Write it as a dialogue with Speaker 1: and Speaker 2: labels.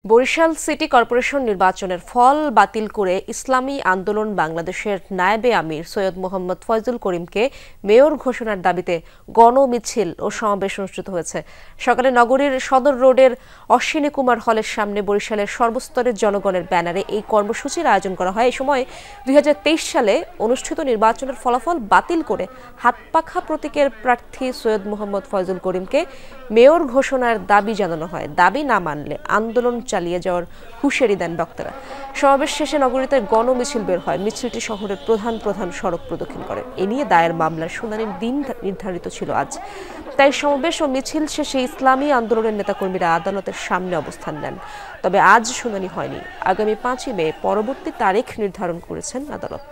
Speaker 1: Barishal city corporation নির্বাচনের ফল বাতিল করে ইসলামী আন্দোলন বাংলাদেশের নায়েবে আমির সৈয়দ মোহাম্মদ ফয়জুল করিমকে মেয়র ঘোষণার দাবিতে গণমিছিল ও সমাবেশ অনুষ্ঠিত হয়েছে। সকালে নগরীর সদর রোডের অশ্বিনী কুমার হলের সামনে বরিশালের সর্বস্তরের জনগণের ব্যানারে এই কর্মসূচির আয়োজন করা হয়। এই সময় 2023 সালে অনুষ্ঠিত নির্বাচনের ফলাফল বাতিল করে হাতপাখা প্রতীকের প্রার্থী সৈয়দ মোহাম্মদ ফয়জুল করিমকে মেয়র ঘোষণার দাবি জানানো হয়। দাবি না মানলে আন্দোলন চালিয়ে যাওয়ার হুঁশিয়ারি দেন বক্তারা। সমাবেশ শেষে নগরীতে গণমিছিল বের হয়। মিছিলটি শহরের প্রধান সড়ক প্রদক্ষিণ করে। এ নিয়ে দায়ের মামলার শুনানির দিন নির্ধারিত ছিল আজ। তাই সমাবেশ ও মিছিল শেষে ইসলামী আন্দোলনের নেতাকর্মীরা আদালতের সামনে অবস্থান নেন। তবে আজ শুনানি হয়নি। আগামী 5 মে পরবর্তী তারিখ নির্ধারণ করেছেন আদালত।